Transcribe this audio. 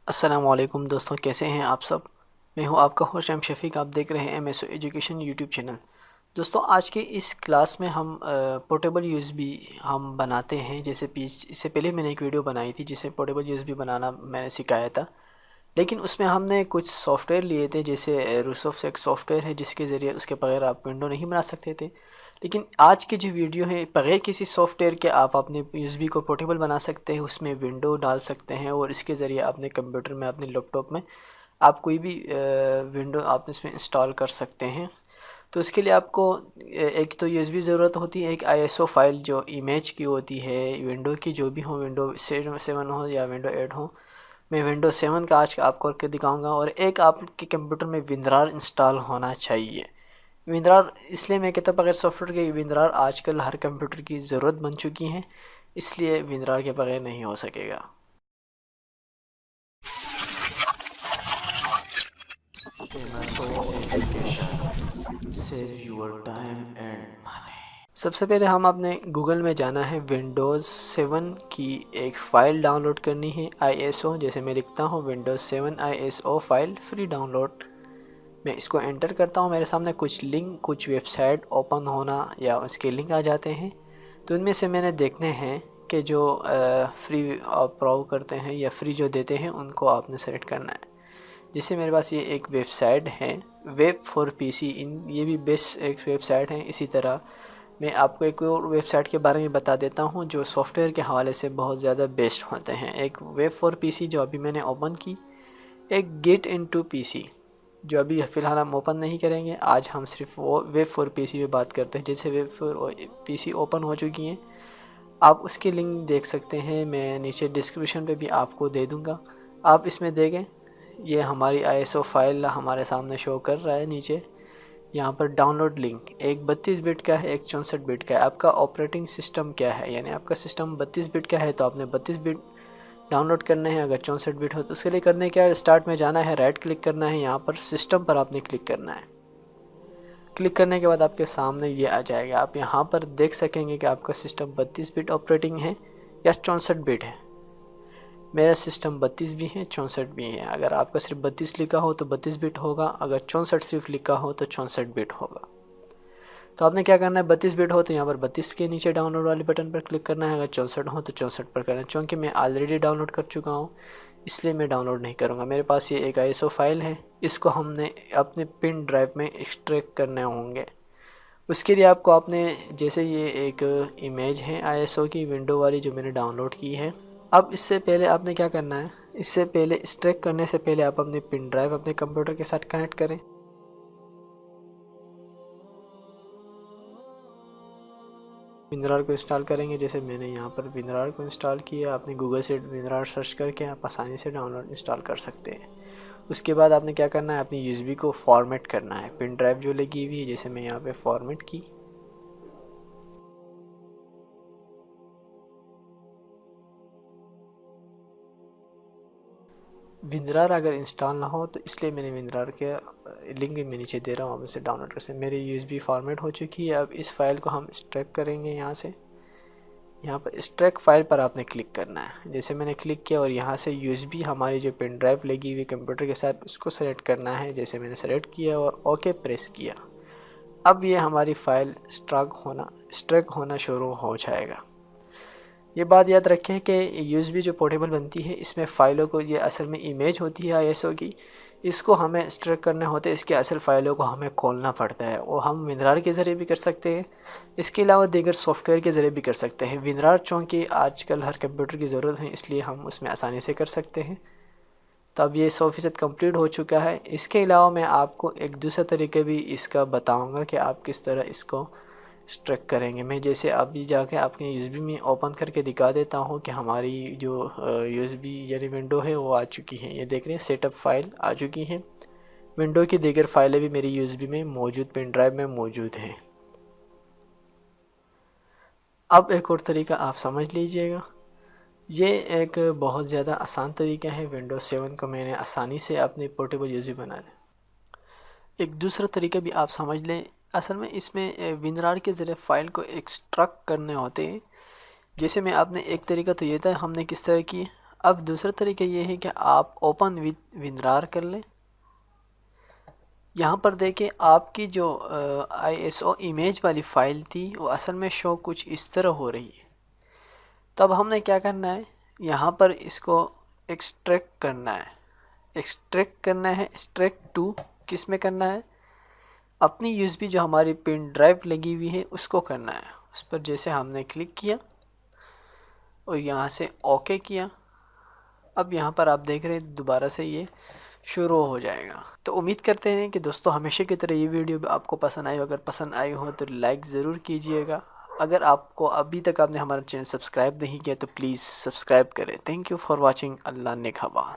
अस्सलामुअलैकुम दोस्तों, कैसे हैं आप सब। मैं हूं आपका होस्ट एम शफीक। आप देख रहे हैं एमएसओ एजुकेशन यूट्यूब चैनल। दोस्तों, आज के इस क्लास में हम पोर्टेबल यूएसबी हम बनाते हैं। जैसे इससे पहले मैंने एक वीडियो बनाई थी जिसे पोर्टेबल यूएसबी बनाना मैंने सिखाया था, लेकिन उसमें हमने कुछ सॉफ्टवेयर लिए थे। जैसे रूसोफ्ट एक सॉफ्टवेयर है जिसके ज़रिए उसके बगैर आप विंडो नहीं बना सकते थे। लेकिन आज की जो वीडियो है, बगैर किसी सॉफ्टवेयर के आप अपने यूएसबी को पोर्टेबल बना सकते हैं, उसमें विंडो डाल सकते हैं और इसके ज़रिए अपने कंप्यूटर में, अपने लैपटॉप में आप कोई भी विंडो आप इसमें इंस्टॉल कर सकते हैं। तो इसके लिए आपको एक तो यूएसबी ज़रूरत होती है, एक आईएसओ फाइल जो इमेज की होती है विंडो की, जो भी हो, विंडो 7 हो या विंडो 8 हो। मैं विंडो 7 का आज आपको करके दिखाऊंगा। और एक आपके कंप्यूटर में विंद्रार इंस्टॉल होना चाहिए। विंद्रार इसलिए मैं कहता हूँ, बगैर सॉफ्टवेयर के विंद्रार आजकल हर कंप्यूटर की ज़रूरत बन चुकी है, इसलिए विंद्रार के बगैर नहीं हो सकेगा। Save your time and money. सबसे पहले हम अपने गूगल में जाना है। विंडोज़ 7 की एक फ़ाइल डाउनलोड करनी है, आईएसओ। जैसे मैं लिखता हूँ Windows 7 ISO file free download. मैं इसको एंटर करता हूँ। मेरे सामने कुछ लिंक, कुछ वेबसाइट ओपन होना या उसके लिंक आ जाते हैं। तो उनमें से मैंने देखने हैं कि जो फ्री प्रोवाइड करते हैं या फ्री जो देते हैं उनको आपने सेलेक्ट करना है। जैसे मेरे पास ये एक वेबसाइट है, वेब फॉर पीसी। ये भी बेस्ट एक वेबसाइट है। इसी तरह मैं आपको एक और वेबसाइट के बारे में बता देता हूँ जो सॉफ्टवेयर के हवाले से बहुत ज़्यादा बेस्ट होते हैं। एक वेब फॉर पीसी जो अभी मैंने ओपन की, एक गेट इनटू पीसी जो अभी फ़िलहाल हम ओपन नहीं करेंगे। आज हम सिर्फ वो वेब फॉर पीसी पे बात करते हैं। जैसे वेब फॉर पीसी ओपन हो चुकी हैं, आप उसकी लिंक देख सकते हैं। मैं नीचे डिस्क्रिप्शन पे भी आपको दे दूँगा, आप इसमें देखें। ये हमारी आईएसओ फाइल हमारे सामने शो कर रहा है नीचे। यहाँ पर डाउनलोड लिंक एक 32 बिट का है, एक 64 बिट का है। आपका ऑपरेटिंग सिस्टम क्या है, यानी आपका सिस्टम 32 बिट का है तो आपने 32 बिट डाउनलोड करने हैं। अगर 64 बिट हो तो उसके लिए करने क्या है, स्टार्ट में जाना है, राइट क्लिक करना है, यहाँ पर सिस्टम पर आपने क्लिक करना है। क्लिक करने के बाद आपके सामने ये आ जाएगा। आप यहाँ पर देख सकेंगे कि आपका सिस्टम 32 बिट ऑपरेटिंग है या 64 बिट है। मेरा सिस्टम 32 भी है, 64 भी है। अगर आपका सिर्फ 32 लिखा हो तो 32 बिट होगा, अगर 64 सिर्फ लिखा हो तो 64 बिट होगा। तो आपने क्या करना है, 32 बिट हो तो यहाँ पर 32 के नीचे डाउनलोड वाले बटन पर क्लिक करना है। अगर 64 हो तो 64 पर करना है। चूँकि मैं ऑलरेडी डाउनलोड कर चुका हूँ इसलिए मैं डाउनलोड नहीं करूँगा। मेरे पास ये एक आईएसओ फाइल है, इसको हमने अपने पिन ड्राइव में एक्सट्रैक्ट करने होंगे। उसके लिए आपको अपने, जैसे ये एक इमेज है आईएसओ की विंडो वाली जो मैंने डाउनलोड की है। अब इससे पहले आपने क्या करना है, इससे पहले एक्सट्रैक्ट करने से पहले आप अपनी पिन ड्राइव अपने कंप्यूटर के साथ कनेक्ट करें। विंद्रार को इंस्टॉल करेंगे। जैसे मैंने यहाँ पर विंद्रार को इंस्टॉल किया, आपने गूगल से विंद्रार सर्च करके आप आसानी से डाउनलोड इंस्टॉल कर सकते हैं। उसके बाद आपने क्या करना है, अपनी यूएसबी को फॉर्मेट करना है। पिन ड्राइव जो लगी हुई है, जैसे मैं यहाँ पे फॉर्मेट की। विंद्रार अगर इंस्टॉल ना हो तो इसलिए मैंने विंद्रार के लिंक भी मैं नीचे दे रहा हूँ, आप इसे डाउनलोड कर सकते हैं। मेरी यूएसबी फॉर्मेट हो चुकी है। अब इस फाइल को हम एक्सट्रैक्ट करेंगे यहाँ से। यहाँ पर एक्सट्रैक्ट फाइल पर आपने क्लिक करना है। जैसे मैंने क्लिक किया और यहाँ से यूएसबी हमारी जो पेन ड्राइव लगी हुई कंप्यूटर के साथ उसको सेलेक्ट करना है। जैसे मैंने सेलेक्ट किया और ओके प्रेस किया। अब ये हमारी फ़ाइल एक्सट्रैक्ट होना शुरू हो जाएगा। ये बात याद रखें कि यूएसबी जो पोर्टेबल बनती है इसमें फ़ाइलों को, ये असल में इमेज होती है आईएसओ की, इसको हमें एक्सट्रैक्ट करने होते हैं। इसके असल फ़ाइलों को हमें खोलना पड़ता है। वो हम विंद्रार के ज़रिए भी कर सकते हैं, इसके अलावा दीगर सॉफ्टवेयर के ज़रिए भी कर सकते हैं। विंद्रार चूँकि आजकल हर कंप्यूटर की ज़रूरत है इसलिए हम उसमें आसानी से कर सकते हैं। तो अब ये 100% कंप्लीट हो चुका है। इसके अलावा मैं आपको एक दूसरा तरीका भी इसका बताऊंगा कि आप किस तरह इसको एक्सट्रैक्ट करेंगे। मैं जैसे अभी जाके आपके यूएसबी में ओपन करके दिखा देता हूँ कि हमारी जो यूएसबी यानी विंडो है वो आ चुकी है। ये देख रहे हैं, सेटअप फाइल आ चुकी है। विंडो की दीगर फाइलें भी मेरी यूएसबी में मौजूद, पेन ड्राइव में मौजूद हैं। अब एक और तरीका आप समझ लीजिएगा। ये एक बहुत ज़्यादा आसान तरीका है। विंडोज़ 7 को मैंने आसानी से अपनी पोर्टेबल यूएसबी बनाया। एक दूसरा तरीका भी आप समझ लें। असल में इसमें विनरार के ज़रिए फ़ाइल को एक्सट्रैक्ट करने होते हैं। जैसे मैं आपने एक तरीका तो ये था, हमने किस तरह की, अब दूसरा तरीका ये है कि आप ओपन विद विनरार कर लें। यहाँ पर देखें आपकी जो ISO इमेज वाली फ़ाइल थी वो असल में शो कुछ इस तरह हो रही है। तब हमने क्या करना है, यहाँ पर इसको एक्सट्रैक्ट करना है। एक्सट्रैक्ट टू किस में करना है, अपनी USB जो हमारी पेन ड्राइव लगी हुई है उसको करना है। उस पर जैसे हमने क्लिक किया और यहाँ से ओके किया, अब यहाँ पर आप देख रहे हैं दोबारा से ये शुरू हो जाएगा। तो उम्मीद करते हैं कि दोस्तों हमेशा की तरह ये वीडियो भी आपको पसंद आई हो। अगर पसंद आई हो तो लाइक ज़रूर कीजिएगा। अगर आपको अभी तक आपने हमारा चैनल सब्सक्राइब नहीं किया तो प्लीज़ सब्सक्राइब करें। Thank you for watching. Allah ने खबा।